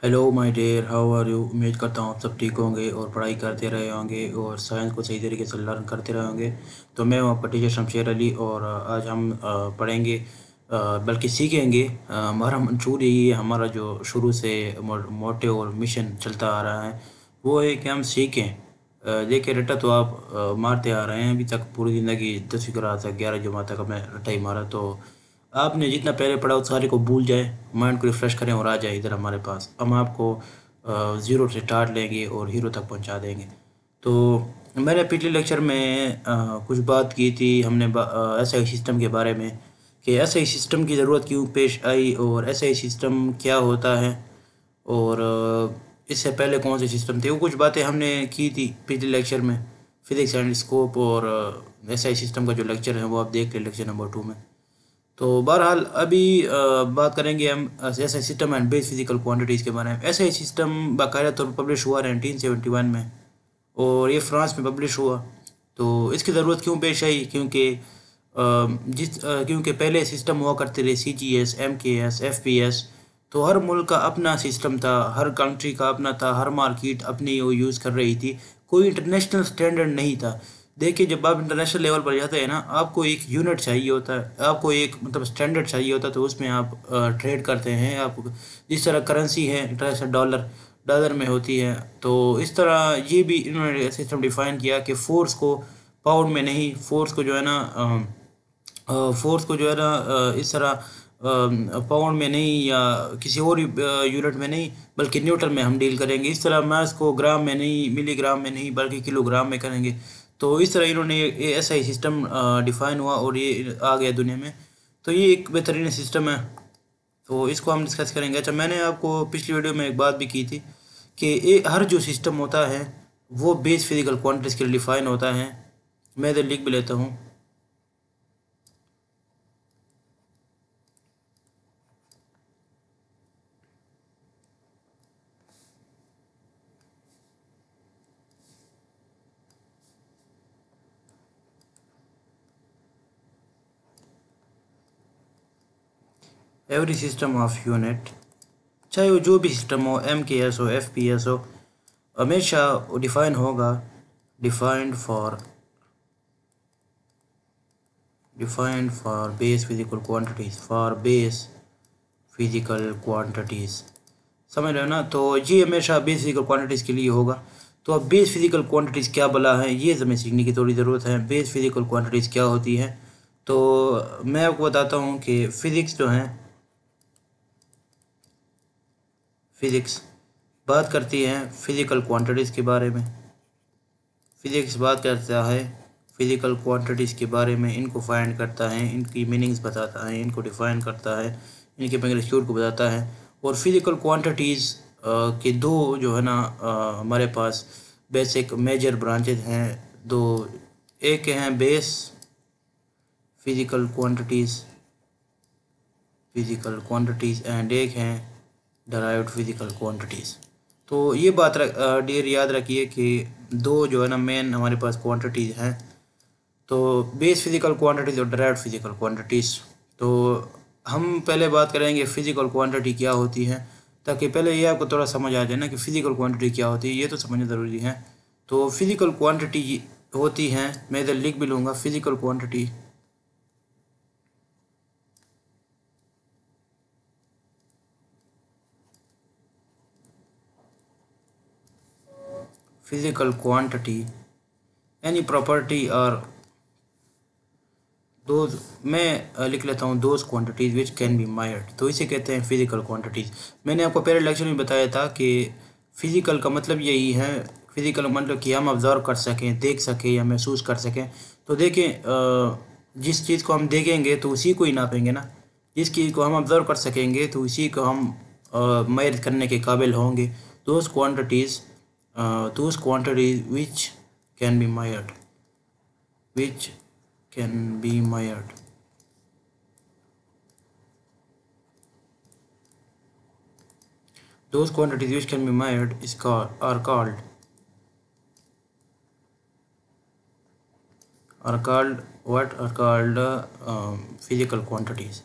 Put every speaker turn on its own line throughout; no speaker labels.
Hello my dear, how are you. उम्मीद करता हूँ आप सब ठीक होंगे और पढ़ाई करते रहे होंगे और साइंस को सही तरीके से लर्न करते रहे होंगे। तो मैं हूँ आपका टीचर शमशेर अली और आज हम पढ़ेंगे, बल्कि सीखेंगे। हमारा मंशूर यही है, हमारा जो शुरू से मोटिव और मिशन चलता आ रहा है वो है कि हम सीखें। देखिए, रट्टा तो आप मारते आ रहे हैं अभी तक, पूरी ज़िंदगी 10वीं क्लास तक 11 जमात तक हमने रट्टा ही मारा। तो आपने जितना पहले पढ़ा उस सारे को भूल जाए, माइंड को रिफ़्रेश करें और आ जाए इधर हमारे पास। हम आपको ज़ीरो से स्टार्ट लेंगे और हीरो तक पहुंचा देंगे। तो मैंने पिछले लेक्चर में कुछ बात की थी, हमने एस आई सिस्टम के बारे में कि एस आई सिस्टम की ज़रूरत क्यों पेश आई और एस आई सिस्टम क्या होता है और इससे पहले कौन से सिस्टम थे। वो कुछ बातें हमने की थी पिछले लेक्चर में, फिजिक्स एंड स्कोप और एस आई सिस्टम का जो लेक्चर है वो आप देख लें, लेक्चर नंबर 2 में। तो बहरहाल अभी बात करेंगे हम S I system and base physical quantities के बारे में। एस आई सिस्टम बाकायदा तौर पर पब्लिश हुआ 1971 में और ये फ्रांस में पब्लिश हुआ। तो इसकी ज़रूरत क्यों पेश आई? क्योंकि पहले सिस्टम हुआ करते थे सी जी एस, एम के एस, एफ पी एस। तो हर मुल्क का अपना सिस्टम था, हर कंट्री का अपना था, हर मार्केट अपनी वो यूज़ कर रही थी। कोई इंटरनेशनल स्टैंडर्ड नहीं था। देखिए, जब आप इंटरनेशनल लेवल पर जाते हैं ना, आपको एक यूनिट चाहिए होता है, आपको एक मतलब स्टैंडर्ड चाहिए होता है। तो उसमें आप ट्रेड करते हैं। आप जिस तरह करेंसी है इंटरनेशनल डॉलर, डॉलर में होती है, तो इस तरह ये भी इन्होंने सिस्टम डिफाइन किया कि फोर्स को पाउंड में नहीं, फोर्स को जो है ना इस तरह पाउंड में नहीं या किसी और यूनिट में नहीं, बल्कि न्यूटन में हम डील करेंगे। इस तरह मास को ग्राम में नहीं, मिलीग्राम में नहीं, बल्कि किलोग्राम में करेंगे। तो इस तरह इन्होंने ऐसा ही सिस्टम डिफाइन हुआ और ये आ गया दुनिया में। तो ये एक बेहतरीन सिस्टम है, तो इसको हम डिस्कस करेंगे। अच्छा, मैंने आपको पिछली वीडियो में एक बात भी की थी कि हर जो सिस्टम होता है वो बेस फिजिकल क्वांटिटीज़ के लिए डिफाइन होता है। मैं इधर लिख भी लेता हूँ। एवरी सिस्टम ऑफ यूनिट, चाहे वो जो भी सिस्टम हो, एम के एस हो, एफ पी एस हो, हमेशा डिफाइन होगा defined for defined for base physical quantities, for base physical quantities. समझ रहे हो ना? तो ये हमेशा बेस फिजिकल क्वांटिटीज़ के लिए होगा। तो अब बेस फिजिकल क्वांटिटीज़ क्या भला है, ये हमें सीखने की थोड़ी ज़रूरत है। बेस फिजिकल क्वांटिटीज़ क्या होती है? तो मैं आपको बताता हूँ कि फ़िज़िक्स जो है, फ़िज़िक्स बात करती है फिज़िकल क्वांटिटीज़ के बारे में। फ़िज़िक्स बात करता है फिज़िकल क्वांटिटीज़ के बारे में, इनको फाइंड करता है, इनकी मीनिंग्स बताता है, इनको डिफ़ाइन करता है, इनके मैग्नीट्यूड को बताता है। और फिज़िकल क्वांटिटीज़ के दो जो है ना हमारे पास बेसिक मेजर ब्रांचेज हैं दो। एक हैं बेस फिज़िकल क्वांटिटीज़, एंड एक हैं डराइव्ड फिज़िकल क्वांटिटीज़। तो ये बात डियर याद रखिए कि दो जो है ना मेन हमारे पास क्वांटिटीज़ हैं, तो बेस फिज़िकल क्वांटिटीज़ और डराइव्ड फिज़िकल क्वांटिटीज़। तो हम पहले बात करेंगे फ़िज़िकल क्वांटिटी क्या होती है, ताकि पहले ये आपको थोड़ा समझ आ जाए ना कि फ़िज़िकल क्वांटिटी क्या होती है, ये तो समझना ज़रूरी है। तो फ़िज़िकल क्वांटिटी होती हैं, मैं इधर लिख भी लूँगा, physical quantity physical quantity any property और दोज, मैं लिख लेता हूँ those quantities which can be mired. तो इसे कहते हैं फिज़िकल क्वांटिटीज़। मैंने आपको पहले लेक्चर में बताया था कि फ़िज़िकल का मतलब यही है, फ़िज़िकल मतलब कि हम ऑब्ज़र्व कर सकें, देख सकें या महसूस कर सकें। तो देखें, जिस चीज़ को हम देखेंगे तो उसी को ही नापेंगे ना। जिस चीज़ को हम ऑब्ज़र्व कर सकेंगे तो उसी को हम मायर करने के काबिल होंगे। Those quantities which can be mired, which can be measured. Those quantities which can be measured are called what? Are called physical quantities.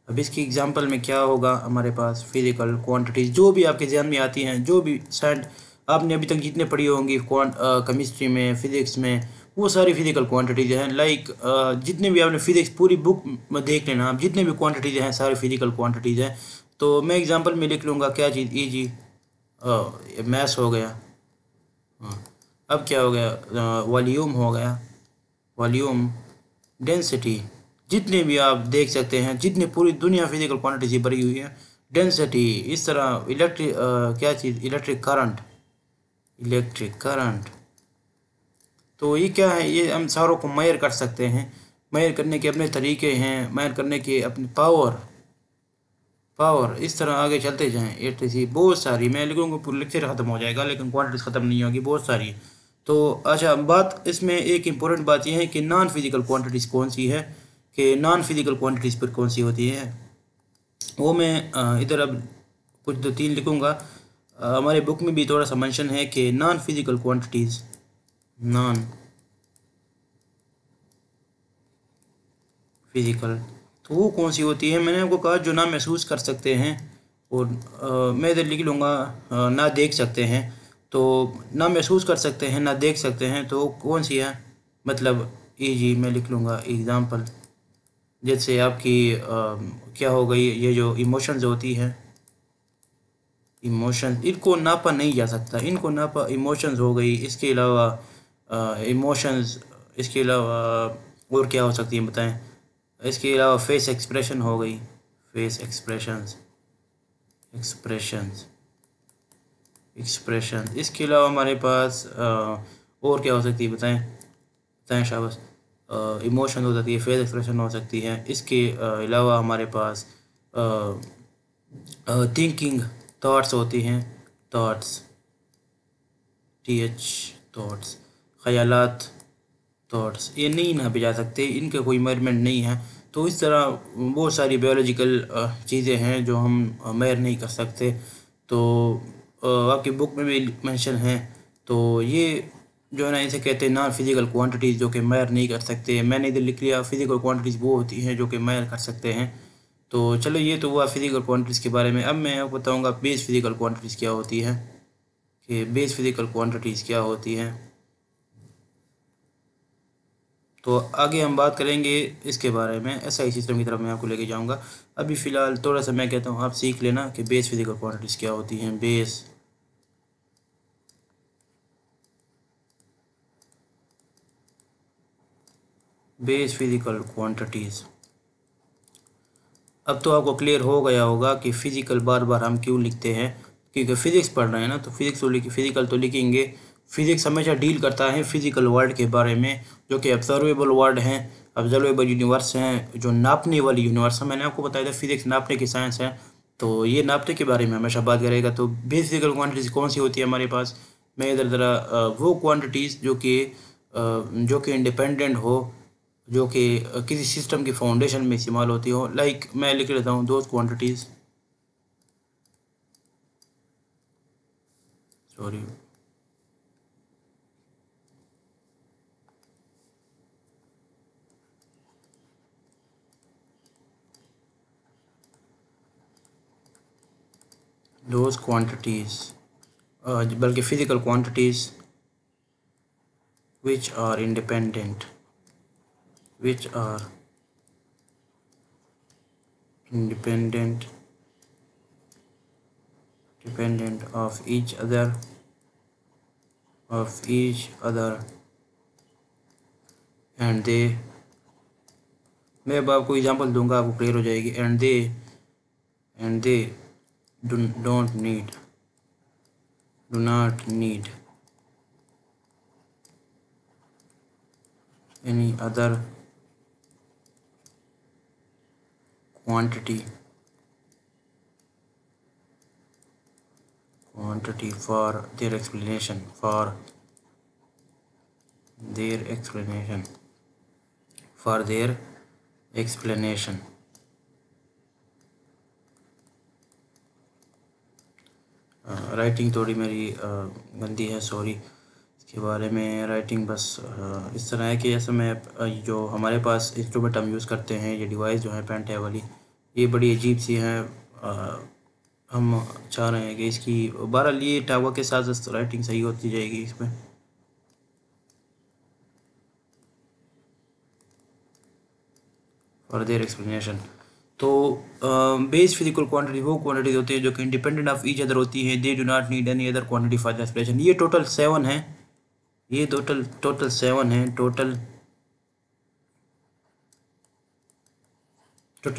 अब इसकी एग्जांपल में क्या होगा हमारे पास, फिजिकल क्वांटिटीज़ जो भी आपके ध्यान में आती हैं, जो भी साइंस आपने अभी तक जितने पढ़ी होंगी केमिस्ट्री में, फिज़िक्स में, वो सारी फिजिकल क्वांटिटीज़ हैं। लाइक जितने भी आपने फिज़िक्स पूरी बुक में देख लेना आप, जितने भी क्वांटिटीज़ हैं सारी फिजिकल क्वांटिटीज़ हैं। तो मैं एग्जांपल में लिख लूँगा क्या चीज़, ईजी मैथ्स हो गया। हाँ, अब क्या हो गया, वॉल्यूम हो गया, वॉल्यूम, डेंसिटी, जितने भी आप देख सकते हैं, जितनी पूरी दुनिया फिजिकल क्वांटिटी से भरी हुई है, डेंसिटी, इस तरह इलेक्ट्रिक क्या चीज़, इलेक्ट्रिक करंट, इलेक्ट्रिक करंट। तो ये क्या है, ये हम सारों को मेजर कर सकते हैं। मेजर करने के अपने तरीके हैं, मेजर करने के अपने पावर, पावर इस तरह आगे चलते जाएं। एटसी बहुत सारी, मैं लिखूँगा पूरा लेक्चर ख़त्म हो जाएगा लेकिन क्वांटिटीज ख़त्म नहीं होगी, बहुत सारी। तो अच्छा, बात इसमें एक इम्पोर्टेंट बात यह है कि नॉन फिजिकल क्वांटिटीज़ कौन सी है, कि नॉन फिजिकल क्वांटिटीज़ पर कौन सी होती है, वो मैं इधर अब कुछ दो तीन लिखूँगा। हमारे बुक में भी थोड़ा सा मेंशन है कि non physical quantities, non physical, तो वो कौन सी होती है। मैंने आपको कहा जो ना महसूस कर सकते हैं, और मैं इधर लिख लूँगा ना देख सकते हैं। तो ना महसूस कर सकते हैं, ना देख सकते हैं, तो कौन सी है, मतलब जी मैं लिख लूँगा एग्ज़ाम्पल। जैसे आपकी क्या हो गई, ये जो इमोशंस होती है, इमोशंस, इनको नापा नहीं जा सकता, इनको नापा, इमोशंस हो गई। इसके अलावा इमोशंस, इसके अलावा और क्या हो सकती है बताएं। इसके अलावा फेस एक्सप्रेशन हो गई, फेस एक्सप्रेशंस, एक्सप्रेशंस, एक्सप्रेशन। इसके अलावा हमारे पास और क्या हो सकती है बताएं, बताएं शाबाश। इमोशन हो सकती है, फेस एक्सप्रेशन हो सकती है। इसके अलावा हमारे पास थिंकिंग, थॉट्स होती हैं, थॉट्स, TH, थॉट्स, ख़यालात, थॉट्स, ये नहीं नापे जा सकते, इनका कोई मेजरमेंट नहीं है। तो इस तरह बहुत सारी बायोलॉजिकल चीज़ें हैं जो हम मेजर नहीं कर सकते। तो आपकी बुक में भी मेंशन है। तो ये जो है ना, इसे कहते हैं नॉन फिजिकल क्वांटिटीज़, जो कि मेजर नहीं कर सकते। मैंने इधर लिख लिया फिजिकल क्वांटिटीज़ वो होती हैं जो कि मेजर कर सकते हैं। तो चलो, ये तो हुआ फिजिकल क्वांटिटीज़ के बारे में। अब मैं आपको बताऊँगा बेस फिजिकल क्वांटिटीज़ क्या होती है, कि बेस फिजिकल क्वांटिटीज़ क्या होती हैं। तो आगे हम बात करेंगे इसके बारे में, SI सिस्टम की तरफ मैं आपको लेके जाऊंगा। अभी फ़िलहाल थोड़ा सा मैं कहता हूँ आप सीख लेना कि बेस फिजिकल क्वांटिटीज़ क्या होती हैं। Base physical quantities. अब तो आपको क्लियर हो गया होगा कि फ़िज़िकल बार बार हम क्यों लिखते हैं, क्योंकि फ़िज़िक्स पढ़ रहे हैं ना, तो फिज़िकल तो लिखेंगे। फ़िज़िक्स हमेशा डील करता है फ़िज़िकल वर्ल्ड के बारे में, जो कि ऑब्जर्वेबल वर्ल्ड हैं, ऑब्जर्वेबल यूनिवर्स हैं, जो नापने वाली यूनिवर्स है। मैंने आपको बताया था फिज़िक्स नापने की साइंस है, तो ये नापने के बारे में हमेशा बात करेगा। तो बेस फिजिकल क्वान्टिटीज़ कौन सी होती है हमारे पास, मैं इधर ज़रा वो क्वान्टिटीज़ जो कि इंडिपेंडेंट हो, जो कि किसी सिस्टम की फाउंडेशन में इस्तेमाल होती हो। लाइक मैं लिख लेता हूँ those quantities, sorry, those quantities, बल्कि physical quantities which are independent, which are independent, dependent of each other and they, मैं अब आपको एग्जांपल दूंगा, आपको क्लियर हो जाएगी। And they do not need any other quantity for their explanation, their explanation for their explanation। Writing थोड़ी मेरी गंदी है, सॉरी। इसके बारे में राइटिंग बस इस तरह है कि जैसे मैं जो हमारे पास इंस्ट्रूमेंट हम यूज़ करते हैं, ये डिवाइस जो है पेन टैब वाली, ये बड़ी अजीब सी हैं। हम चाह रहे हैं कि इसकी बहरहाल ये टावा के साथ राइटिंग सही होती जाएगी इसमें। Further explanation. तो बेस फिजिकल क्वांटिटी वो क्वांटिटी होती है जो कि इंडिपेंडेंट ऑफ ईच अदर होती है। दे do not need any other quantity for the expression. ये टोटल 7 है। ये टोटल टोटल 7 है। टोटल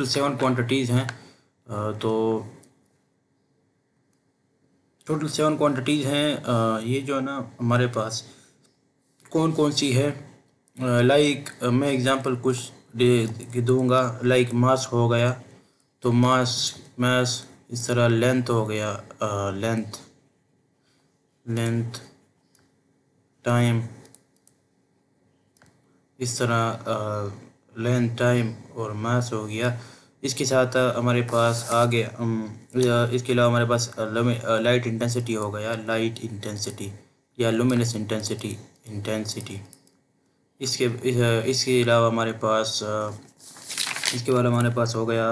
7 क्वांटिटीज़ हैं। तो टोटल 7 क्वांटिटीज़ हैं। ये जो है ना हमारे पास कौन कौन सी है। लाइक मैं एग्जांपल कुछ दे दूंगा। लाइक मास हो गया, तो मास मास इस तरह लेंथ हो गया, लेंथ लेंथ टाइम, इस तरह लेंथ टाइम और मास हो गया। इसके साथ हमारे पास आगे इसके अलावा हमारे पास लाइट इंटेंसिटी हो गया, लाइट इंटेंसिटी या लुमिनस इंटेंसिटी। इसके अलावा हमारे पास इसके बाद हमारे पास हो गया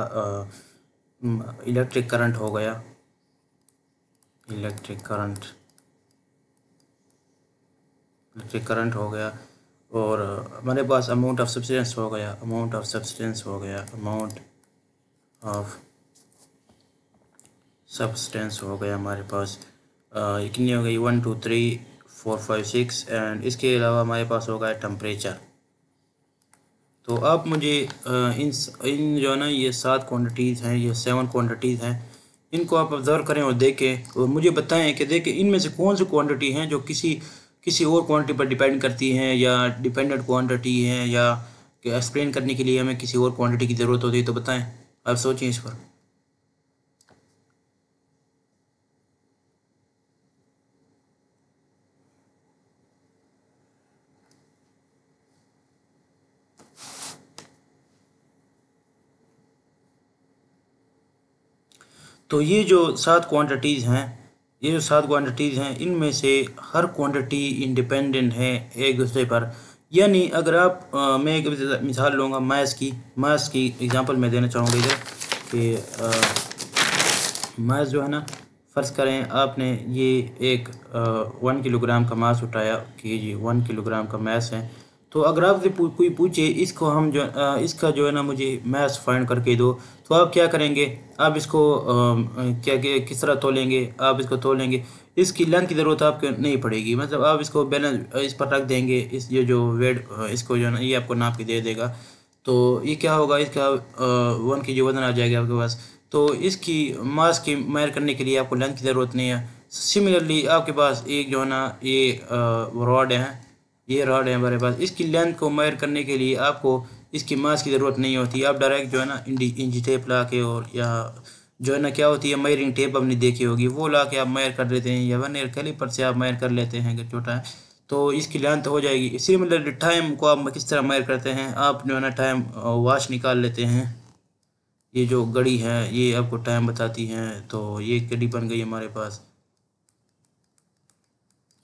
इलेक्ट्रिक करंट हो गया, इलेक्ट्रिक करंट हो गया। और हमारे पास अमाउंट ऑफ सब्सटेंस हो गया, अमाउंट ऑफ सब्सटेंस हो गया हमारे पास। ये कितनी हो गई 1 2 3 4 5 6। एंड इसके अलावा हमारे पास होगा टेम्परेचर। तो आप मुझे इन जो है ना ये 7 क्वांटिटीज़ हैं, ये 7 क्वांटिटीज़ हैं, इनको आप ऑब्ज़र्व करें और देखें और मुझे बताएं कि देखें इनमें से कौन सी क्वांटिटी हैं जो किसी और क्वांटिटी पर डिपेंड करती हैं या डिपेंडेंट क्वांटिटी हैं, या एक्सप्लेन करने के लिए हमें किसी और क्वांटिटी की ज़रूरत होती है। तो बताएं, आप सोचें इस पर। तो ये जो 7 क्वांटिटीज़ हैं, इनमें से हर क्वांटिटी इंडिपेंडेंट है एक दूसरे पर। यानी अगर आप मैं एक मिसाल लूँगा मास की एग्जांपल मैं देना चाहूँगा इधर कि मास जो है ना, फ़र्ज़ करें आपने ये एक 1 किलोग्राम का मास उठाया कि जी 1 किलोग्राम का मास है। तो अगर आपसे कोई पूछे इसको हम जो इसका जो है ना मुझे मास फाइंड करके दो, तो आप क्या करेंगे? आप इसको किस तरह तोलेंगे? आप इसको तोलेंगे, इसकी लेंथ की ज़रूरत आपको नहीं पड़ेगी। मतलब आप इसको बैलेंस इस पर रख देंगे, इस ये जो वेट इसको जो है ना ये आपको नाप के दे देगा। तो ये क्या होगा, इसका 1 केजी वज़न आ जाएगा आपके पास। तो इसकी मास की मैयर करने के लिए आपको लेंथ की ज़रूरत नहीं है। सिमिलरली आपके पास एक जो है ना ये रॉड है, ये रॉड है हमारे पास। इसकी लेंथ को मैयर करने के लिए आपको इसकी मास की ज़रूरत नहीं होती। आप डायरेक्ट जो है ना इंची टेप ला के, और या जो है ना क्या होती है मेयरिंग टेप आपने देखी होगी, वो ला के आप मैयर कर लेते हैं, या वर्नियर कैलिपर से आप मैयर कर लेते हैं अगर छोटा है तो इसकी लेंथ हो जाएगी। सिमिलरली टाइम को आप किस तरह मैयर करते हैं? आप जो है ना टाइम वॉच निकाल लेते हैं। ये जो घड़ी है ये आपको टाइम बताती है। तो ये घड़ी बन गई हमारे पास।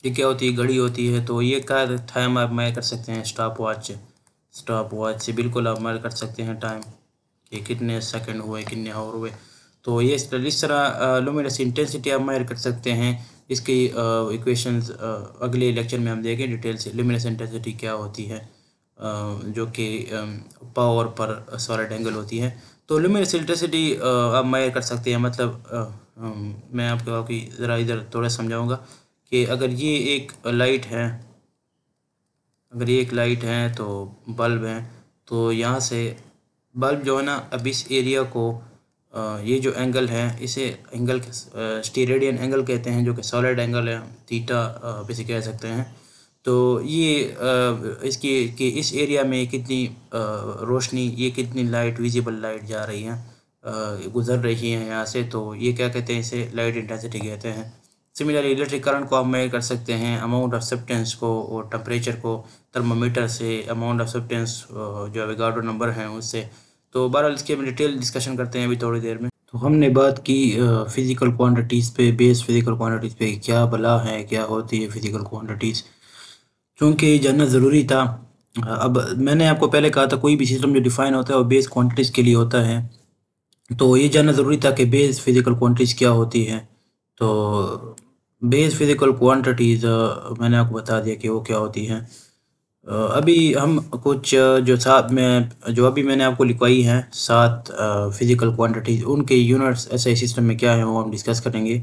ये क्या होती है? घड़ी होती है। तो ये का टाइम आप मैयर कर सकते हैं स्टॉप वॉच से बिल्कुल आप मैयर कर सकते हैं टाइम कि कितने सेकंड हुए, कितने आवर हुए। तो ये इस तरह लुमिनस इंटेंसिटी आप मैयर कर सकते हैं। इसकी इक्वेशंस अगले लेक्चर में हम देखें डिटेल से लुमिनस इंटेंसिटी क्या होती है, जो कि पावर पर सॉलिड एंगल होती है। तो लुमिनस इंटेंसिटी आप मैयर कर सकते हैं। मतलब मैं आपको ज़रा इधर थोड़ा समझाऊंगा कि अगर ये एक लाइट है, तो बल्ब है, तो यहाँ से बल्ब जो है ना अब इस एरिया को ये जो एंगल है इसे एंगल स्टीरेडियन एंगल कहते हैं, जो कि सॉलिड एंगल है, थीटा इसे कह सकते हैं। तो ये इसकी कि इस एरिया में कितनी रोशनी, ये कितनी लाइट, विजिबल लाइट जा रही है, गुजर रही है यहाँ से, तो ये क्या कहते हैं? इसे लाइट इंटेंसिटी कहते हैं। सिमिलरली इलेक्ट्रिक करंट को आप मेजर कर सकते हैं अमाउंट ऑफ सब्सटेंस को और टेम्परेचर को थर्मामीटर से, अमाउंट ऑफ सब्सटेंस जो एवोगाड्रो नंबर है उससे। तो बहरहाल इसकी हम डिटेल डिस्कशन करते हैं अभी थोड़ी देर में। तो हमने बात की फ़िज़िकल क्वांटिटीज़ पे, बेस फ़िज़िकल क्वांटिटीज़ पे क्या भला है, क्या होती है फ़िज़िकल क्वांटिटीज़, क्योंकि जानना ज़रूरी था। अब मैंने आपको पहले कहा था कोई भी सिस्टम जो डिफ़ाइन होता है वो बेस क्वांटिटीज़ के लिए होता है। तो ये जानना ज़रूरी था कि बेस फिज़िकल क्वांटिटीज़ क्या होती हैं। तो बेस फिज़िकल क्वांटिटीज़ मैंने आपको बता दिया कि वो क्या होती हैं। अभी हम कुछ जो साथ में जो अभी मैंने आपको लिखवाई हैं 7 फिज़िकल क्वांटिटीज़, उनके यूनिट्स एसआई सिस्टम में क्या है वो हम डिस्कस करेंगे।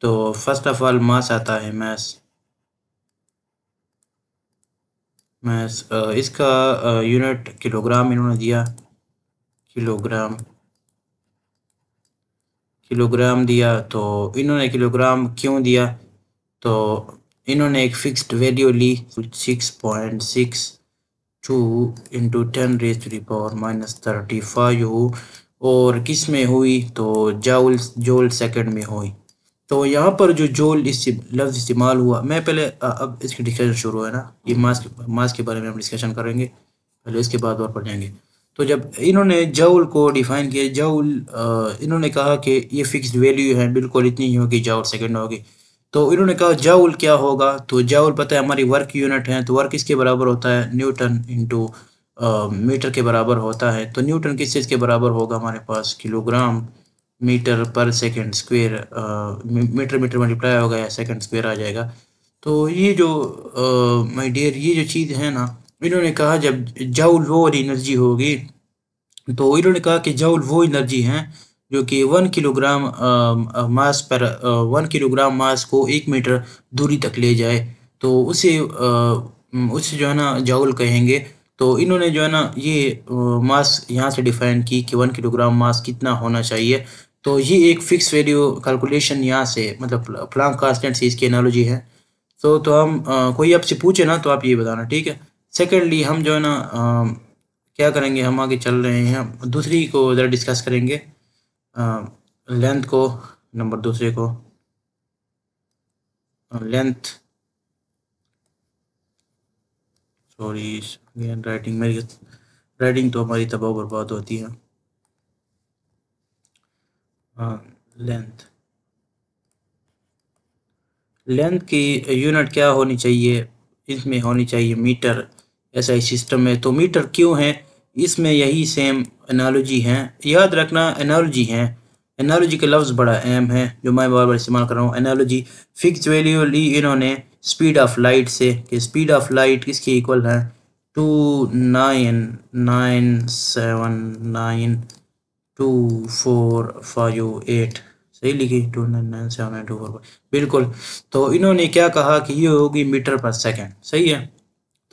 तो फर्स्ट ऑफ ऑल मास आता है, मास। इसका यूनिट किलोग्राम इन्होंने दिया, किलोग्राम। किलोग्राम दिया तो इन्होंने किलोग्राम क्यों दिया, तो इन्होंने एक फिक्स्ड वैल्यू ली 6.62 इंटू 10⁻⁻35 और किस में हुई, तो जूल सेकंड में हुई। तो यहाँ पर जो जूल इस लफ्ज़ इस्तेमाल हुआ, मैं पहले अब इसकी डिस्कशन शुरू है ना, ये मास के बारे में हम डिस्कशन करेंगे पहले, इसके बाद और पढ़ेंगे। तो जब इन्होंने जूल को डिफ़ाइन किया, जूल इन्होंने कहा कि ये फिक्स्ड वैल्यू है, बिल्कुल इतनी ही होगी, जूल सेकंड होगी। तो इन्होंने कहा जूल क्या होगा, तो जूल पता है हमारी वर्क यूनिट है, तो वर्क किसके बराबर होता है, न्यूटन इंटू मीटर के बराबर होता है। तो न्यूटन किस चीज़ के बराबर होगा हमारे पास, किलोग्राम मीटर पर second square, meter meter multiply होगा या सेकंड स्क्वायर आ जाएगा। तो ये जो माय डियर ये जो चीज़ है ना, इन्होंने कहा जब जूल वो वाली एनर्जी होगी, तो इन्होंने कहा कि जूल वो एनर्जी है जो कि 1 किलोग्राम मास पर 1 किलोग्राम मास को 1 मीटर दूरी तक ले जाए, तो उसे जो है ना जूल कहेंगे। तो इन्होंने जो है ना ये मास यहाँ से डिफाइन की कि 1 किलोग्राम मास कितना होना चाहिए। तो ये एक फिक्स वैल्यू कैलकुलेशन यहाँ से, मतलब प्लांक कांस्टेंट से इसकी एनालॉजी है। तो हम कोई आपसे पूछे ना तो आप ये बताना, ठीक है। सेकेंडली हम जो है ना क्या करेंगे, हम आगे चल रहे हैं, दूसरी को ज़रा डिस्कस करेंगे, लेंथ को, नंबर दूसरे को, लेंथ। सॉरी अगेन, राइटिंग तो हमारी तबाह बर्बाद होती है। लेंथ, लेंथ की यूनिट क्या होनी चाहिए, इसमें होनी चाहिए मीटर। ऐसा ही सिस्टम है, तो मीटर क्यों है, इसमें यही सेम एनालॉजी है, याद रखना एनालॉजी है। एनालॉजी का लफ्ज़ बड़ा अहम है जो मैं बार बार इस्तेमाल कर रहा हूँ। एनालॉजी फिक्स वैल्यू ली इन्होंने स्पीड ऑफ लाइट से, कि स्पीड ऑफ लाइट किसके इक्वल है, 29979245 सही लिखी, 29979245 बिल्कुल। तो इन्होंने क्या कहा कि ये होगी मीटर पर सेकंड, सही है।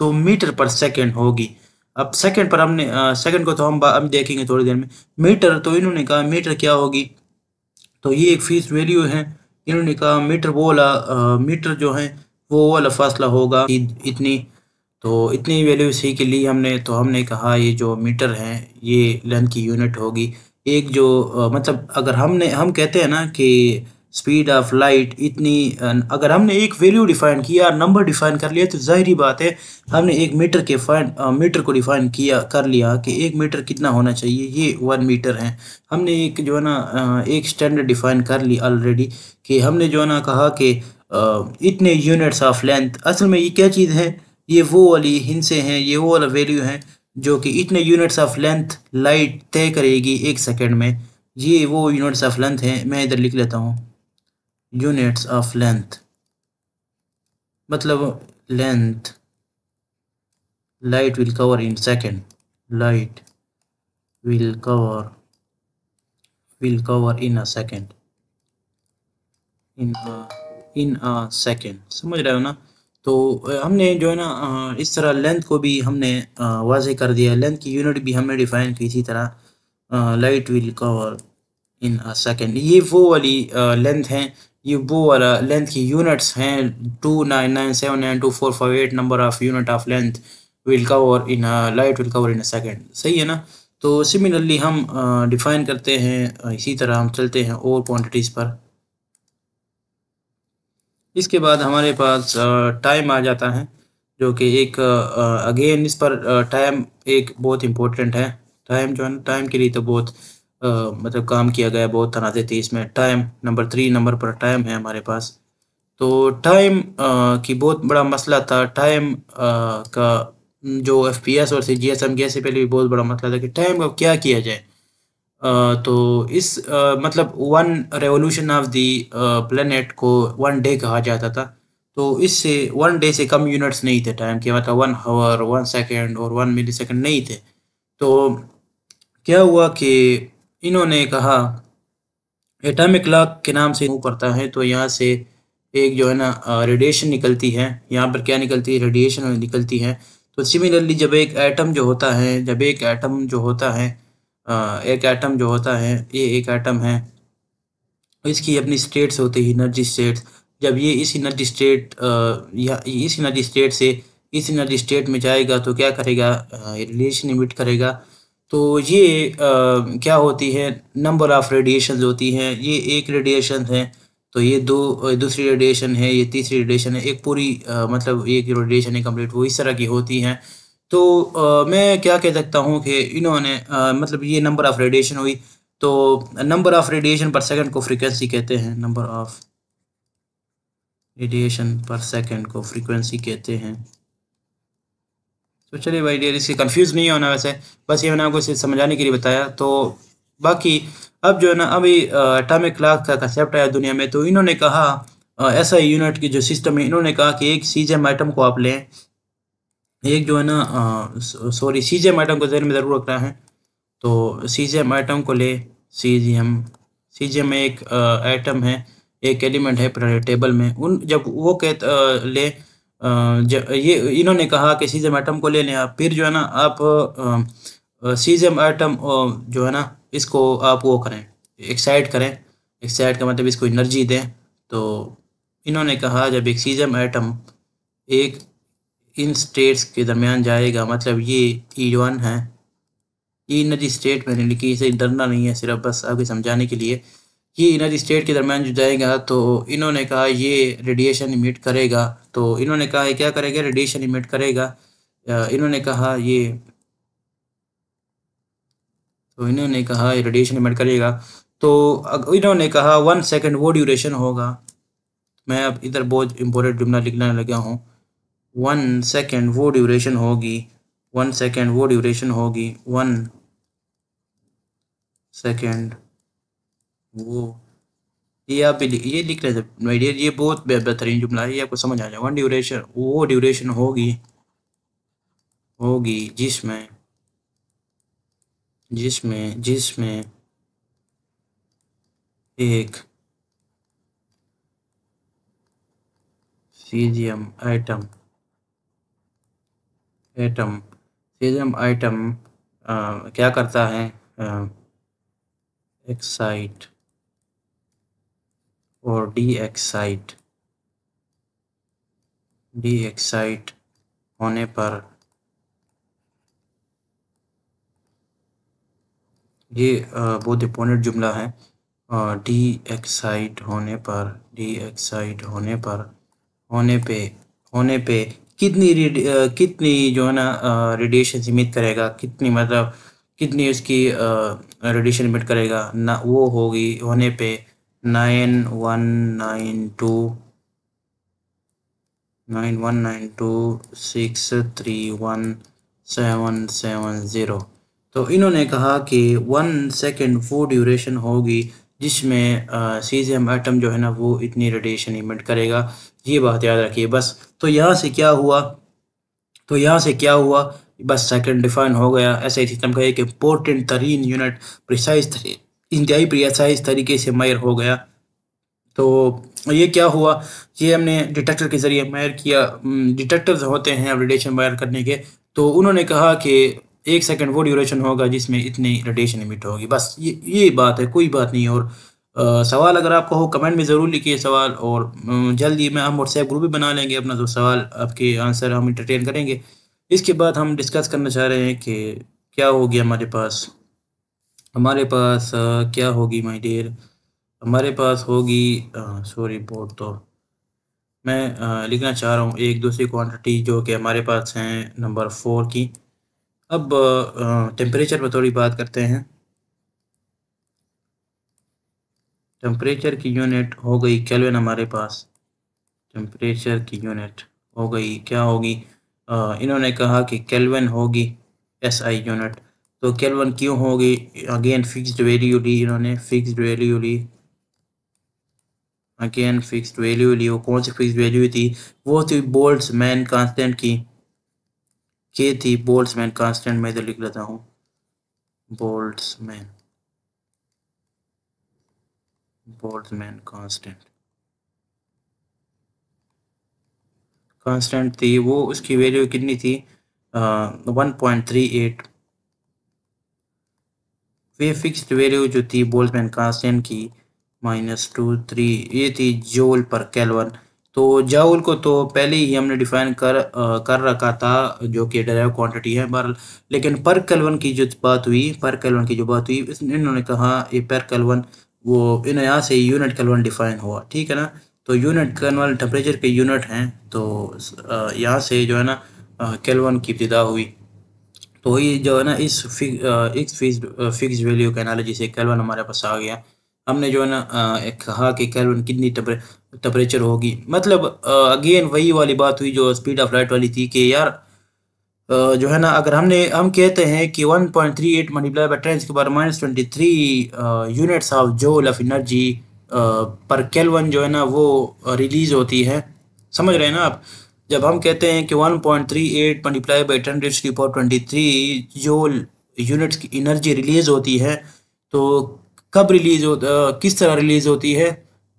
तो मीटर पर सेकंड होगी। अब सेकंड पर हमने सेकंड को तो हम देखेंगे थोड़ी देर में। मीटर, तो इन्होंने कहा मीटर क्या होगी, तो ये एक फिक्स वैल्यू है। इन्होंने कहा मीटर वो वाला मीटर जो है वो वाला फासला होगा इतनी। तो इतनी वैल्यू सी के लिए हमने, तो हमने कहा ये जो मीटर है ये लेंथ की यूनिट होगी। एक जो मतलब अगर हम कहते हैं ना कि स्पीड ऑफ लाइट इतनी, अगर हमने एक वैल्यू डिफाइन किया, नंबर डिफाइन कर लिया, तो जाहिर बात है हमने एक मीटर को डिफाइन किया कर लिया कि 1 मीटर कितना होना चाहिए, ये 1 मीटर है। हमने एक जो है ना एक स्टैंडर्ड डिफाइन कर ली ऑलरेडी, कि हमने जो है ना कहा कि इतने यूनिट्स ऑफ लेंथ। असल में ये क्या चीज़ है, ये वो वाली हिंसे हैं, ये वो वाला वैल्यू है जो कि इतने यूनिट्स ऑफ लेंथ लाइट तय करेगी 1 सेकंड में। ये वो यूनिट्स ऑफ लेंथ हैं, मैं इधर लिख लेता हूँ, यूनिट्स ऑफ लेंथ मतलब length light will cover in second, light will cover in a second, in a second, समझ रहे हो ना। तो हमने जो है ना इस तरह लेंथ को भी हमने वाज़ेह कर दिया, लेंथ की यूनिट भी हमने डिफाइन की इसी तरह, light will cover in a second. ये वो वाली लेंथ है, ये वो वाला लेंथ की यूनिट्स हैं, 299792458 number of unit of length will cover in light will cover in a second, सही है ना। तो सिमिलरली हम डिफाइन करते हैं, इसी तरह हम चलते हैं और क्वांटिटीज़ पर। इसके बाद हमारे पास टाइम आ जाता है, जो कि एक अगेन इस पर टाइम एक बहुत इम्पोर्टेंट है। टाइम जो है ना, टाइम के लिए तो बहुत मतलब काम किया गया, बहुत तनाज़े थे इसमें। टाइम नंबर 3 नंबर पर टाइम है हमारे पास। तो टाइम की बहुत बड़ा मसला था। टाइम का जो एफपीएस और सीजीएस हम गए से पहले भी बहुत बड़ा मसला था कि टाइम का क्या किया जाए। तो इस मतलब one revolution of the planet को वन डे कहा जाता था। तो इससे वन डे से कम यूनिट्स नहीं थे टाइम के, मतलब 1 हावर, 1 सेकंड और 1 मिलीसेकंड नहीं थे। तो क्या हुआ कि इन्होंने कहा एटॉमिक क्लॉक के नाम से मूव करता है, तो यहाँ से एक जो है ना रेडिएशन निकलती है। यहाँ पर क्या निकलती है? रेडिएशन निकलती है। तो सिमिलरली जब एक एटम जो होता है, एक एटम जो होता है, ये एक एटम है, इसकी अपनी स्टेट्स होती है, एनर्जी स्टेट्स। जब ये इस एनर्जी स्टेट या इस एनर्जी स्टेट से इस एनर्जी स्टेट में जाएगा तो क्या करेगा? रेडिएशन इमिट करेगा। तो ये क्या होती है? नंबर ऑफ रेडिएशंस होती हैं। ये एक रेडिएशन है, तो ये दो दूसरी रेडिएशन है, ये तीसरी रेडिएशन है, एक पूरी मतलब एक रेडिएशन है कंप्लीट, वो इस तरह की होती हैं। तो मैं क्या कह सकता हूँ कि इन्होंने मतलब ये नंबर ऑफ रेडिएशन हुई। तो नंबर ऑफ रेडिएशन पर सेकंड को फ्रीक्वेंसी कहते हैं। नंबर ऑफ रेडिएशन पर सेकंड को फ्रीक्वेंसी कहते हैं। तो चलिए भाई डियर, इससे कंफ्यूज नहीं होना वैसे, बस ये मैंने आपको इसे समझाने के लिए बताया। तो बाकी अब जो है ना, अभी एटॉमिक क्लॉक का कंसेप्ट आया दुनिया में, तो इन्होंने कहा ऐसा यूनिट की जो सिस्टम है, इन्होंने कहा कि एक सीजियम आइटम को आप लें, एक जो है ना सॉरी सीजियम आइटम को ज़हन में ज़रूर रखना है। तो सीजियम आइटम को ले, सीजियम सीजियम एक एटम है, एक एलिमेंट है पीरियोडिक टेबल में। उन जब वो ले ये इन्होंने कहा कि सीजियम एटम को ले लें आप, फिर जो है ना आप सीजियम एटम जो है ना, इसको आप वो करें, एक्साइट करें। एक्साइट का मतलब इसको एनर्जी दें। तो इन्होंने कहा जब एक सीजियम एटम एक इन स्टेट्स के दरमियान जाएगा, मतलब ये E1 है, ये एनर्जी स्टेट मैंने लिखी, इसे डरना नहीं है, सिर्फ बस आपके समझाने के लिए। ये एनर्जी स्टेट के दरमियान जो जाएगा, तो इन्होंने कहा ये रेडिएशन इमिट करेगा। तो इन्होंने कहा ये क्या करेगा? रेडिएशन इमिट करेगा। इन्होंने कहा ये तो इन्होंने कहा ये रेडिएशन इमिट करेगा। तो इन्होंने कहा 1 सेकंड वो ड्यूरेशन होगा। मैं अब इधर बहुत इंपॉर्टेंट जुमला लिखने लगा हूँ। 1 सेकंड वो ड्यूरेशन होगी, 1 सेकंड वो ड्यूरेशन होगी, 1 सेकंड वो, ये आप ये लिख रहे थे माय डियर, ये बहुत बेहतरीन जुमला है, ये आपको समझ आ जाए। वन ड्यूरेशन वो ड्यूरेशन होगी होगी जिसमें जिसमें जिसमें एक caesium item atom caesium item क्या करता है? एक्साइट और डी एक्साइट होने पर, ये बहुत इंपॉर्टेंट जुमला है। डी एक्साइट होने पे कितनी जो है ना रेडिएशन इमिट करेगा, कितनी मतलब कितनी उसकी रेडिएशन इमिट करेगा ना, वो होगी होने पे 9192 तो इन्होंने कहा कि 1 सेकंड वो ड्यूरेशन होगी जिसमें सीजियम एटम जो है ना वो इतनी रेडिएशन इमिट करेगा। ये बात याद रखिए बस। तो यहाँ से क्या हुआ? बस सेकंड डिफाइन हो गया। ऐसे सिस्टम का एक इम्पोर्टेंट तरीन यूनिट इंतहाई प्रिसाइज तरीके से मैयर हो गया। तो ये क्या हुआ? ये हमने डिटेक्टर के ज़रिए मैयर किया। डिटेक्टर्स होते हैं रेडिएशन मैयर करने के। तो उन्होंने कहा कि 1 सेकंड वो ड्यूरेशन होगा जिसमें इतनी रेडिएशन इमिट होगी। बस ये बात है, कोई बात नहीं है। और सवाल अगर आपका हो कमेंट में ज़रूर लिखिए सवाल, और जल्दी में हम व्हाट्सएप ग्रुप भी बना लेंगे अपना, तो सवाल आपके आंसर हम इंटरटेन करेंगे। इसके बाद हम डिस्कस करना चाह रहे हैं कि क्या होगी हमारे पास क्या होगी माय डियर? हमारे पास होगी सॉरी बोर्ड, तो मैं लिखना चाह रहा हूँ एक दूसरी क्वांटिटी जो कि हमारे पास हैं नंबर 4 की। अब टेम्परेचर पर थोड़ी बात करते हैं। टेम्परेचर की यूनिट हो गई केल्विन हमारे पास। टेम्परेचर की यूनिट हो गई क्या होगी? इन्होंने कहा कि केल्विन होगी SI यूनिट। तो केल्विन क्यों होगी? अगेन फिक्स्ड वैल्यू ली इन्होंने, फिक्स्ड वैल्यू ली, अगेन फिक्स्ड वैल्यू ली। वो कौन सी फिक्स्ड वैल्यू थी? वो थी बोल्ट्जमैन कांस्टेंट की, के थी बोल्ट्जमैन कांस्टेंट। मैं इधर लिख लेता हूँ, बोल्ट्जमैन बोल्ट्जमैन कांस्टेंट, कांस्टेंट थी वो। उसकी वैल्यू कितनी थी? 1.38। वे फिक्स्ड वैल्यू जो थी बोल्ट्जमैन कांस्टेंट की -2 3, ये थी जूल पर केल्विन। तो जूल को तो पहले ही हमने डिफाइन कर रखा था, जो कि डायरेक्ट क्वांटिटी है पर। लेकिन पर केल्विन की जो बात हुई, पर केल्विन की जो बात हुई, इन्होंने कहा ये पर केल्विन, वो इन यहाँ से यूनिट केल्विन डिफाइन हुआ, ठीक है ना। तो यूनिट केल्विन टेम्परेचर के यूनिट हैं, तो यहाँ से जो है ना केल्विन की इब्तिदा हुई। तो ये जो है ना इस फिक्स वैल्यू का एनालॉजी से केल्विन हमारे पास आ गया। हमने जो है ना एक कहा कि केल्विन कितनी टेम्परेचर होगी, मतलब अगेन वही वाली बात हुई जो स्पीड ऑफ लाइट वाली थी कि यार जो है ना, अगर हम कहते हैं कि 1.38 मल्टीप्लाई बाय 10 के बाद -23 units of joule of energy पर केल्विन जो है ना वो रिलीज होती है। समझ रहे हैं ना आप? जब हम कहते हैं कि 1.38 मल्टीप्लाई बाय 10⁻23 जूल यूनिट्स की एनर्जी रिलीज होती है, तो कब किस तरह रिलीज होती है?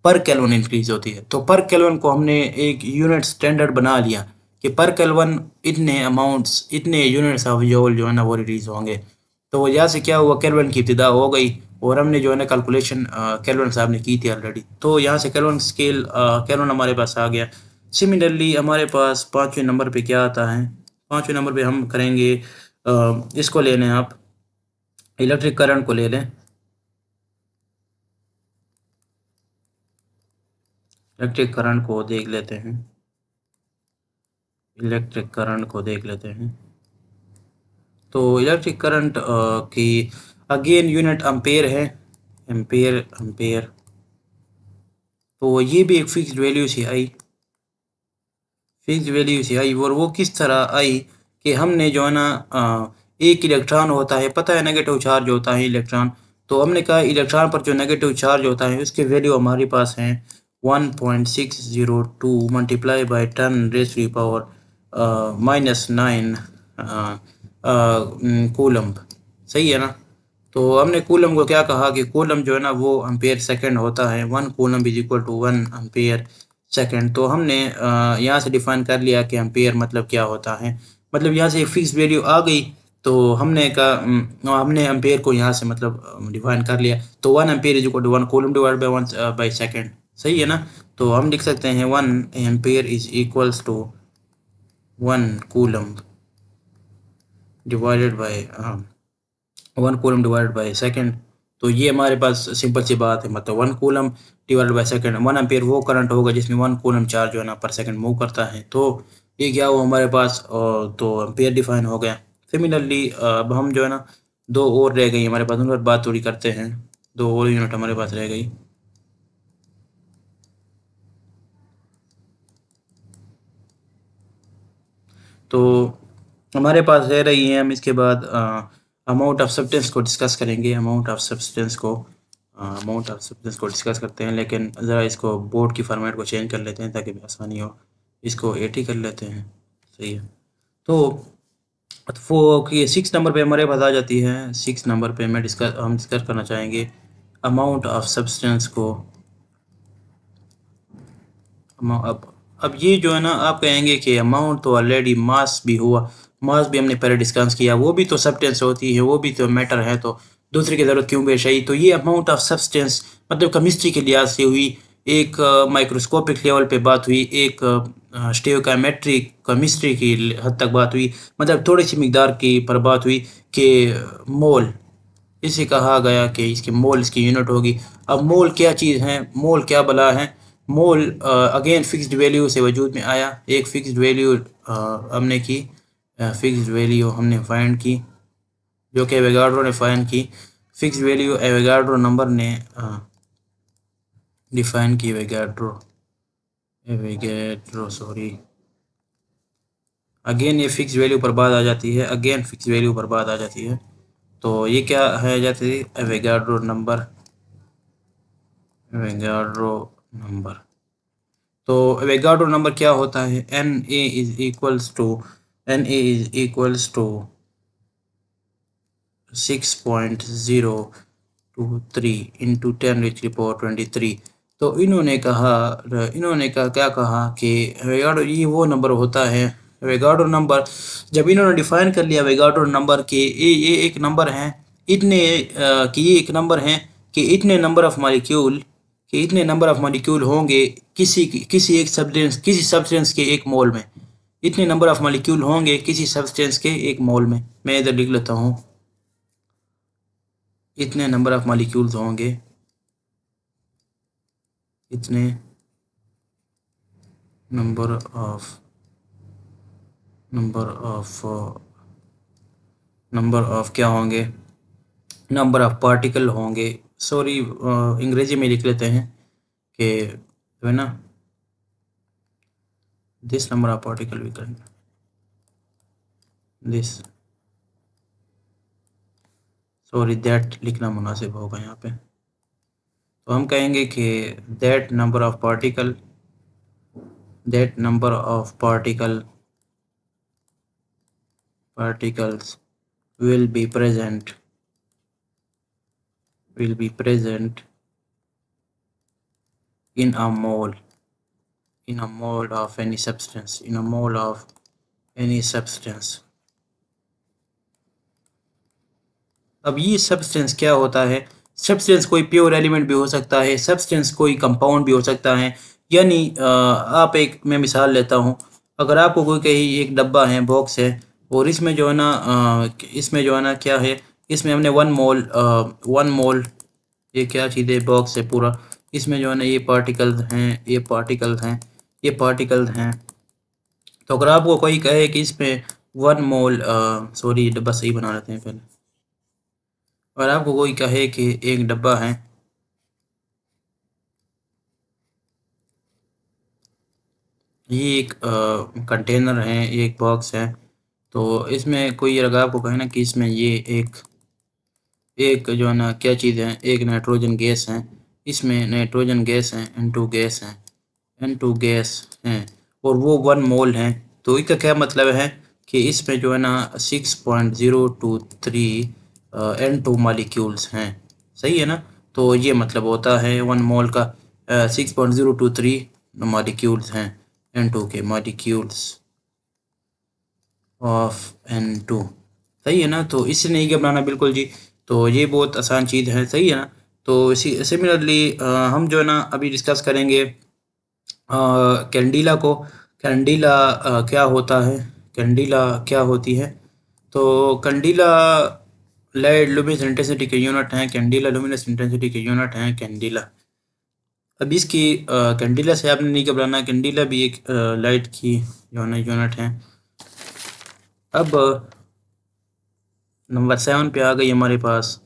पर केल्विन इंक्रीज होती है। तो पर केल्विन को हमने एक यूनिट स्टैंडर्ड बना लिया कि पर केल्विन इतने अमाउंट्स, इतने यूनिट्स ऑफ जूल जो है ना वो रिलीज होंगे। तो यहाँ से क्या हुआ, केल्विन की इब्तिदा हो गई। और हमने जो है ना कैलकुलेशन केल्विन साहब ने की थी ऑलरेडी, तो यहाँ से केल्विन स्केल केल्विन हमारे पास आ गया। सिमिलरली हमारे पास पाँचवें नंबर पे क्या आता है? पाँचवें नंबर पे हम करेंगे इसको ले लें आप, इलेक्ट्रिक करंट को ले लें। इलेक्ट्रिक करंट को देख लेते हैं, इलेक्ट्रिक करंट को देख लेते हैं। तो इलेक्ट्रिक करंट की अगेन यूनिट एम्पेयर है, एम्पेयर एम्पेयर। तो ये भी एक फिक्स्ड वैल्यू से आई, फिक्स्ड वैल्यू से आई। और वो किस तरह आई कि हमने जो है ना एक इलेक्ट्रॉन होता है, पता है नेगेटिव चार्ज होता है इलेक्ट्रॉन। तो हमने कहा इलेक्ट्रॉन पर जो नेगेटिव चार्ज होता है उसकी वैल्यू हमारे पास है 1.602 मल्टीप्लाई बाय 10⁻⁻⁹ कूलम्ब। सही है ना? तो हमने कूलम को क्या कहा कि कूलम जो है ना वो एम्पेयर सेकंड होता है, 1 coulomb is equal to 1 ampere second. तो हमने यहाँ से डिफाइन कर लिया कि एम्पेयर मतलब क्या होता है। मतलब यहाँ से फिक्स वैल्यू आ गई, तो हमने कहा हमने एम्पेयर को यहाँ से मतलब डिफाइन कर लिया। तो 1 ampere is equal to 1 coulomb divide by 1/सेकंड। सही है ना? तो हम लिख सकते हैं 1 ampere is equals to 1 coulomb divided by 1 coulomb divided by second. तो ये हमारे पास सिंपल सी बात है, मतलब 1 coulomb divided by second. 1 ampere वो करंट होगा जिसमें 1 कूलम चार्ज जो है ना पर सेकंड मूव करता है। तो ये क्या हुआ हमारे पास, तो एम्पेयर डिफाइन हो गया। सिमिलरली अब हम जो है ना दो और रह गई हमारे पास, उन पर बात थोड़ी करते हैं। दो और यूनिट हमारे पास रह गई। तो हमारे पास रह रही है, हम इसके बाद अमाउंट ऑफ सब्सटेंस को डिस्कस करेंगे। अमाउंट ऑफ सब्सटेंस को डिस्कस करते हैं, लेकिन ज़रा इसको बोर्ड की फॉर्मेट को चेंज कर लेते हैं ताकि आसानी हो। इसको 80 कर लेते हैं। सही है। तो वो कि 6 नंबर पे हमारे पास आ जाती है। 6 नंबर पे हम डिस्कस करना चाहेंगे अमाउंट ऑफ सब्सटेंस को। अब ये जो है ना आप कहेंगे कि अमाउंट तो ऑलरेडी मास भी हुआ, मास भी हमने पहले डिस्कस किया, वो भी तो सब्सटेंस होती है, वो भी तो मैटर है, तो दूसरे की ज़रूरत क्यों पेश आई? तो ये अमाउंट ऑफ सब्सटेंस मतलब केमिस्ट्री के लिहाज से हुई, एक माइक्रोस्कोपिक लेवल पे बात हुई, एक स्टेयोकामेट्री केमिस्ट्री की हद तक बात हुई, मतलब थोड़ी सी मकदार की पर बात हुई कि मोल, इसे कहा गया कि इसकी मोल इसकी यूनिट होगी। अब मोल क्या चीज़ है, मोल क्या बला है? मोल अगेन फिक्स्ड वैल्यू से वजूद में आया। एक फिक्स्ड वैल्यू हमने की, फिक्स्ड वैल्यू हमने फाइंड की, जो कि एवोगाड्रो ने फाइंड की। फिक्स्ड वैल्यू एवोगाड्रो नंबर ने डिफाइन की, एवोगाड्रो एवोगाड्रो सॉरी, अगेन ये फिक्स वैल्यू पर बात आ जाती है, अगेन फिक्स वैल्यू पर बात आ जाती है। तो ये क्या है, जैसे एवोगाड्रो नंबर, एवोगाड्रो नंबर। तो एवोगाड्रो नंबर क्या होता है, Na is equals to 6.023 into 10⁻23। तो इन्होंने क्या कहा कि एवोगाड्रो ये वो नंबर होता है, एवोगाड्रो नंबर जब इन्होंने डिफाइन कर लिया एवोगाड्रो नंबर के ये एक नंबर है, इतने कि ये एक नंबर है कि इतने नंबर ऑफ मॉलिक्यूल, कि इतने नंबर ऑफ मॉलिक्यूल होंगे किसी सब्सटेंस के एक मोल में, इतने नंबर ऑफ मॉलिक्यूल होंगे किसी सब्सटेंस के एक मोल में। मैं इधर लिख लेता हूँ, इतने नंबर ऑफ मॉलिक्यूल्स होंगे, इतने number of number of number of क्या होंगे, नंबर ऑफ पार्टिकल होंगे। सॉरी, अंग्रेजी में लिख लेते हैं कि जो है ना, this number of particle we can this, sorry that लिखना मुनासिब होगा यहाँ पे। तो हम कहेंगे कि that number of particle, that number of particles will be present in a mole of any substance, in a mole of any substance। अब ये सब्सटेंस क्या होता है, सब्सटेंस कोई प्योर एलिमेंट भी हो सकता है, सब्सटेंस कोई कंपाउंड भी हो सकता है। यानी आप एक, मैं मिसाल लेता हूँ, अगर आपको कोई कहीं एक डब्बा है, बॉक्स है, और इसमें जो है ना इसमें जो है ना क्या है, इसमें हमने 1 मोल ये क्या चीज़ है, बॉक्स है पूरा, इसमें जो है ना ये पार्टिकल्स हैं, ये पार्टिकल्स हैं, ये पार्टिकल्स हैं। तो अगर आपको कोई कहे कि इसमें 1 मोल, सॉरी डब्बा सही बना लेते हैं पहले, और आपको कोई कहे कि एक डब्बा है, ये एक कंटेनर है, ये एक बॉक्स है, तो इसमें कोई अगर आपको कहे ना कि इसमें ये एक एक जो है ना क्या चीज़ है, एक नाइट्रोजन गैस है, इसमें नाइट्रोजन गैस है, N2 गैस हैं, और वो 1 मोल है। तो इसका क्या मतलब है कि इसमें जो है ना 6.023 N2 मॉलिक्यूल्स हैं, सही है ना। तो ये मतलब होता है 1 मोल का 6.023 मॉलिक्यूल्स हैं, N2 के मॉलिक्यूल्स ऑफ N2, सही है ना। तो इससे नहीं घबराना बिल्कुल जी, तो ये बहुत आसान चीज़ है, सही है ना। तो इसी सिमिलरली हम जो है ना अभी डिस्कस करेंगे कैंडिला को। कैंडिला क्या होता है, कैंडिला क्या होती है। तो कैंडिला लाइट लुमिनस इंटेंसिटी के यूनिट हैं, कैंडिला लुमिनस इंटेंसिटी के यूनिट हैं कैंडिला। अब इसकी कैंडिला से आपने नहीं घबराना, कैंडिला भी एक लाइट की जो है ना यूनिट है। अब नंबर 7 पे आ गई हमारे पास,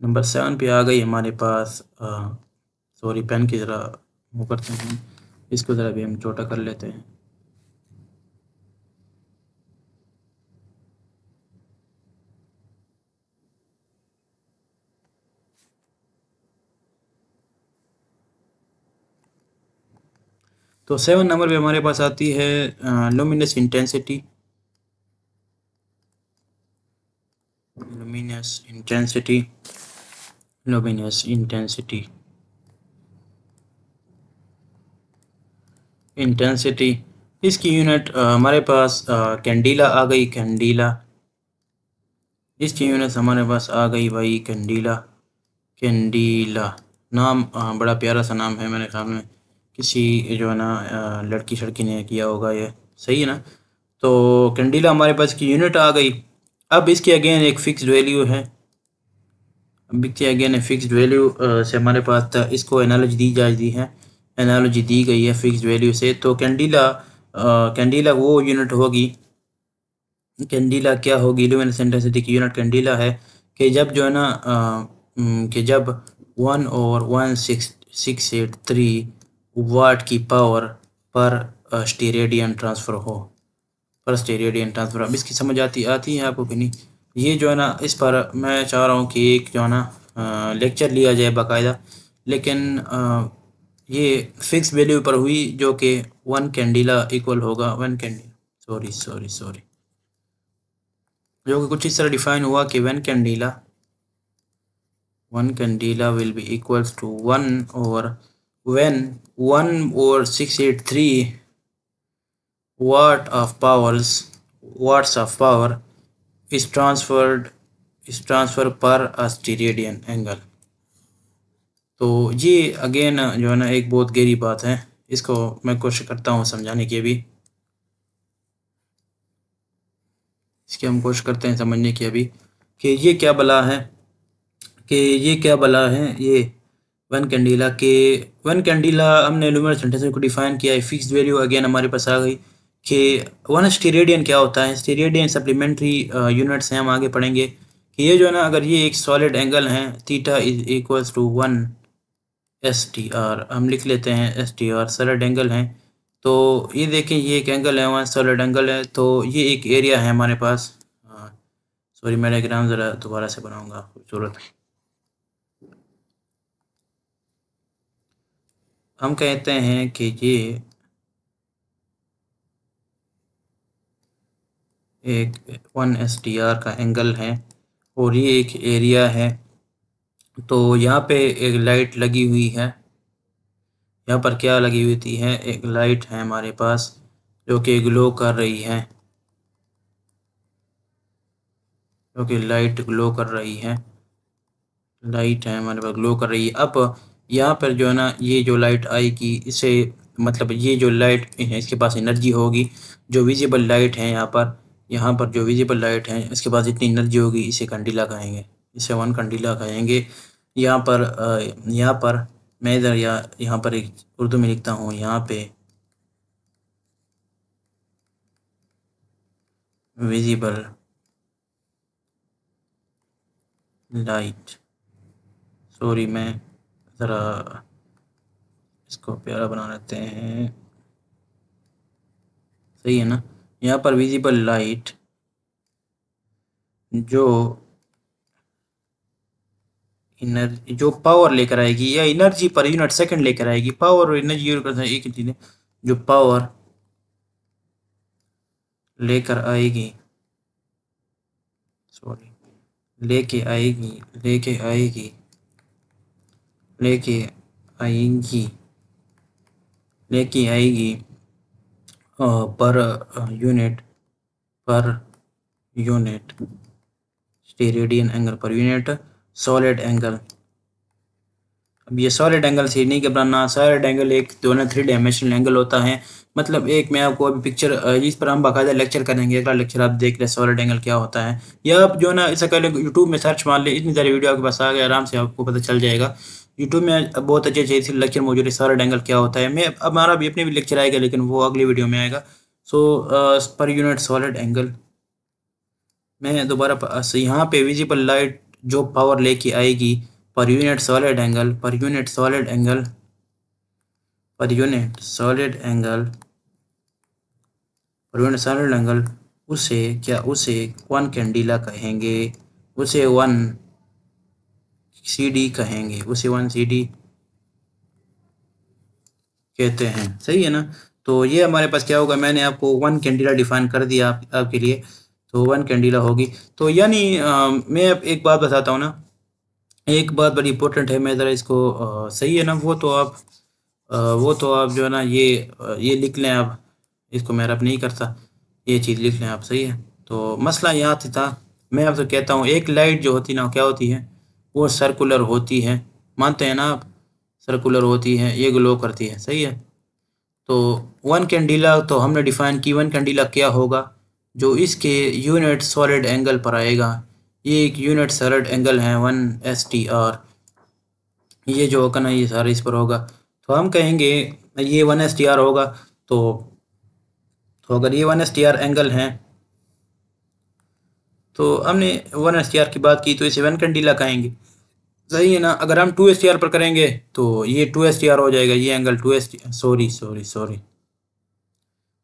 नंबर 7 पे आ गई हमारे पास, सॉरी पेन की ज़रा वो करते हैं, इसको ज़रा भी हम छोटा कर लेते हैं। तो 7 नंबर पे हमारे पास आती है luminous intensity, luminous intensity, luminous intensity, intensity. इसकी यूनिट हमारे पास कैंडिला आ गई, कैंडिला। इसकी यूनिट हमारे पास आ गई भाई कैंडिला, कैंडिला। नाम बड़ा प्यारा सा नाम है, मेरे ख्याल में किसी जो है ना लड़की शड़की ने किया होगा ये, सही है ना। तो कैंडिला हमारे पास की यूनिट आ गई। अब इसकी अगेन एक फ़िक्स्ड वैल्यू है, अब इसकी अगेन फिक्स्ड वैल्यू से हमारे पास इसको एनालॉजी दी जाती है, एनालॉजी दी गई है फिक्स्ड वैल्यू से। तो कैंडिला कैंडिला वो यूनिट होगी, कैंडिला क्या होगी, लुमिनस इंटेंसिटी की यूनिट कैंडिला है कि जब जो है ना कि जब 1/1683 वाट की पावर पर स्टेरेडियन ट्रांसफ़र हो, पर स्टेरेडियन ट्रांसफ़र। अब इसकी समझ आती है आपको कि नहीं, ये जो है ना, इस पर मैं चाह रहा हूँ कि एक जो है ना लेक्चर लिया जाए बाकायदा। लेकिन ये फिक्स वैल्यू पर हुई, जो कि 1 कैंडिला इक्वल होगा 1 कैंडिला, सॉरी सॉरी सॉरी, जो कि कुछ इस तरह डिफाइन हुआ कि 1 candela will be equals to 1 और when 1/683 watts of power is transferred per a steradian angle। तो ये अगेन जो है ना एक बहुत गहरी बात है, इसको मैं कोशिश करता हूँ समझाने की। अभी इसकी हम कोशिश करते हैं समझने की अभी, कि ये क्या बला है, ये 1 कैंडिला हमने लुमिनस इंटेंसिटी को डिफाइन किया है। फिक्स्ड वैल्यू अगेन हमारे पास आ गई कि 1 स्टेरेडियन क्या होता है। स्टेरेडियन सप्लीमेंट्री यूनिट्स हैं, हम आगे पढ़ेंगे कि ये जो है ना, अगर ये एक सॉलिड एंगल है, theta is equals to 1 STR, हम लिख लेते हैं STR सॉलिड एंगल है। तो ये देखें, ये एक एंगल है, वहाँ सॉलिड एंगल है, तो ये एक एरिया है हमारे पास। सॉरी, मैं डायग्राम ज़रा दोबारा से बनाऊंगा, खूबसूरत। हम कहते हैं कि ये एक 1 STR का एंगल है और ये एक एरिया है। तो यहाँ पे एक लाइट लगी हुई है, यहाँ पर क्या लगी हुई थी है, एक लाइट है हमारे पास जो कि ग्लो कर रही है, लाइट ग्लो कर रही है, लाइट है हमारे पास ग्लो कर रही है। अब यहाँ पर जो है ना, ये जो लाइट आएगी, इसे मतलब ये जो लाइट है इसके पास एनर्जी होगी। जो विजिबल लाइट है यहाँ पर जो विजिबल लाइट है इसके पास इतनी एनर्जी होगी, इसे कंडीला कहेंगे, इसे 1 कंडीला कहेंगे। यहाँ पर मैं इधर यहाँ पर एक उर्दू में लिखता हूँ, यहाँ पे विजिबल लाइट, सॉरी मैं ज़रा इसको प्यारा बना लेते हैं, सही है ना। यहाँ पर विजिबल लाइट जो पावर लेकर आएगी, या एनर्जी पर यूनिट सेकंड लेकर आएगी, पावर और एनर्जी एक ही चीज़ है, जो पावर लेकर आएगी, सॉरी लेके आएगी लेके आएगी लेके आएगी लेके आएगी per unit steradian angle per unit solid angle. अब ये सॉलिड एंगल से नहीं घबराना, सॉलिड एंगल एक जो है ना 3 डायमेंशनल एंगल होता है। मतलब एक मैं आपको अभी पिक्चर, इस पर हम बाकायदा लेक्चर करेंगे, अगला लेक्चर आप देख ले सॉलिड एंगल क्या होता है। या आप जो है ना इससे पहले यूट्यूब में सर्च मार ले, इतनी सारी वीडियो आपके पास आ गए, आराम से आपको पता चल जाएगा। यूट्यूब में बहुत अच्छे अच्छे लेक्चर मौजूद है, सॉलिड एंगल क्या होता है। मैं अब हमारा भी अपने भी लेक्चर आएगा, लेकिन वो अगली वीडियो में आएगा। सो पर यूनिट सॉलिड एंगल, मैं दोबारा यहाँ पे विजिबल लाइट जो पावर लेके आएगी per unit solid angle, per unit solid angle, per unit solid angle, per unit solid angle, उसे 1 कैंडिला कहेंगे, उसे 1 CD कहेंगे, उसे 1 CD कहते हैं, सही है ना। तो ये हमारे पास क्या होगा, मैंने आपको 1 कैंडिला डिफाइन कर दिया आपके लिए, तो 1 कैंडिला होगी। तो यानी मैं अब एक बात बताता हूँ ना, एक बात बड़ी इंपॉर्टेंट है, मैं ज़रा इसको सही है ना, वो तो आप जो है ना ये लिख लें आप, इसको मैं रब नहीं करता, ये चीज़ लिख लें आप, सही है। तो मसला यहाँ से था, मैं आपसे कहता हूँ एक लाइट जो होती ना, क्या होती है, वो सर्कुलर होती है, मानते हैं ना आप, सर्कुलर होती है, ये ग्लो करती है, सही है। तो 1 कैंडिला तो हमने डिफाइन की, 1 कैंडिला क्या होगा, जो इसके यूनिट सॉलिड एंगल पर आएगा। ये एक यूनिट सॉलिड एंगल है 1 STR, ये जो होगा ना ये सारा इस पर होगा। तो हम कहेंगे ये 1 STR होगा। तो अगर ये 1 STR एंगल है, तो हमने 1 STR की बात की, तो इसे 1 कैंडिला कहेंगे, सही है ना। अगर हम 2 STR पर करेंगे तो ये 2 STR हो जाएगा, ये एंगल 2 STR, सॉरी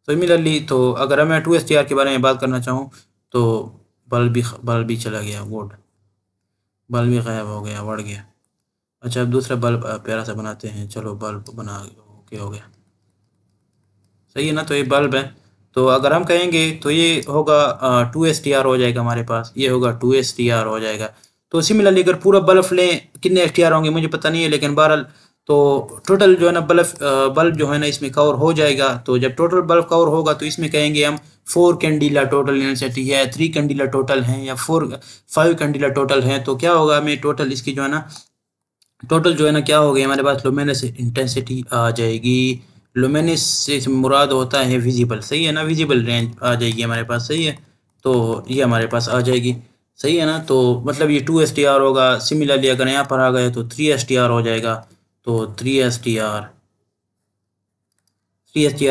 सिमिलरली। तो अगर मैं 2 STR के बारे में बात करना चाहूँ, तो बल्ब भी चला गया, गुड। बल्ब भी गायब हो गया, बढ़ गया। अच्छा, अब दूसरा बल्ब प्यारा सा बनाते हैं। चलो बल्ब बना, ओके हो गया, सही है ना। तो ये बल्ब है। तो अगर हम कहेंगे तो ये होगा 2 STR हो जाएगा हमारे पास, ये होगा 2 STR हो जाएगा। तो सिमिलरली अगर पूरा बल्ब लें, कितने STR होंगे मुझे पता नहीं है, लेकिन बहरहाल तो टोटल जो है ना बल्ब जो है ना इसमें कवर हो जाएगा। तो जब टोटल बल्ब कवर होगा तो इसमें कहेंगे हम 4 कैंडिला टोटल यूनिवर्सिटी है, 3 कैंडिला टोटल हैं, या 5 कैंडिला टोटल हैं। तो क्या होगा, हमें टोटल इसकी जो है ना, टोटल जो है ना क्या हो गया, हमारे पास लुमिनस इंटेंसिटी आ जाएगी। लुमिनस से मुराद होता है विजिबल, सही है ना, विजिबल रेंज आ जाएगी हमारे पास, सही है। तो ये हमारे पास आ जाएगी, सही है ना। तो मतलब ये 2 STR होगा। सिमिलरली अगर यहाँ पर आ गए तो 3 STR हो जाएगा। तो 3 STR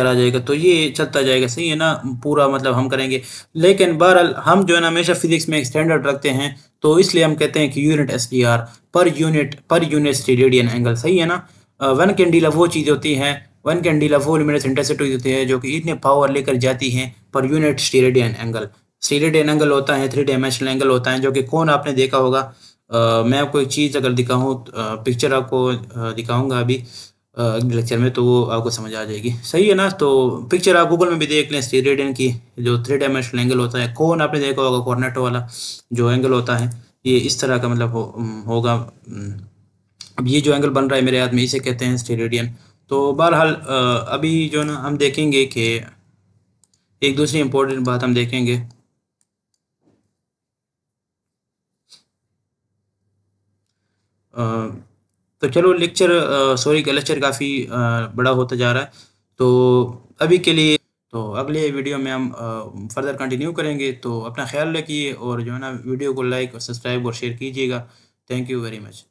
आ जाएगा। तो ये चलता जाएगा, सही है ना, पूरा मतलब हम करेंगे। लेकिन बहरहाल हम जो है ना हमेशा फिजिक्स में एक स्टैंडर्ड रखते हैं, तो इसलिए हम कहते हैं कि unit STR, per unit steradian angle, सही है ना। वन कैंडिला वो चीज़ होती है, वन कैंडिला वो लुमिनस इंटेंसिटी होती है जो कि इतने पावर लेकर जाती हैं per unit steradian angle. Steradian angle होता है 3 डायमेंशनल एंगल होता है, जो कि कौन आपने देखा होगा। मैं आपको एक चीज़ अगर दिखाऊँ, पिक्चर आपको दिखाऊंगा अभी अगले लेक्चर में, तो वो आपको समझ आ जाएगी, सही है ना। तो पिक्चर आप गूगल में भी देख लें, स्टेरेडियन की जो 3 डायमेंशनल एंगल होता है, कौन आपने देखा होगा, कॉर्नेटो वाला जो एंगल होता है, ये इस तरह का मतलब होगा। अब ये जो एंगल बन रहा है मेरे हाथ में, इसे कहते हैं स्टेरेडियन। तो बहरहाल अभी जो ना हम देखेंगे कि एक दूसरी इम्पोर्टेंट बात हम देखेंगे। अ, तो चलो लेक्चर, सॉरी का लेक्चर काफ़ी बड़ा होता जा रहा है। तो अभी के लिए, तो अगले वीडियो में हम फर्दर कंटिन्यू करेंगे। तो अपना ख्याल रखिए और जो है ना वीडियो को लाइक और सब्सक्राइब और शेयर कीजिएगा। Thank you very much.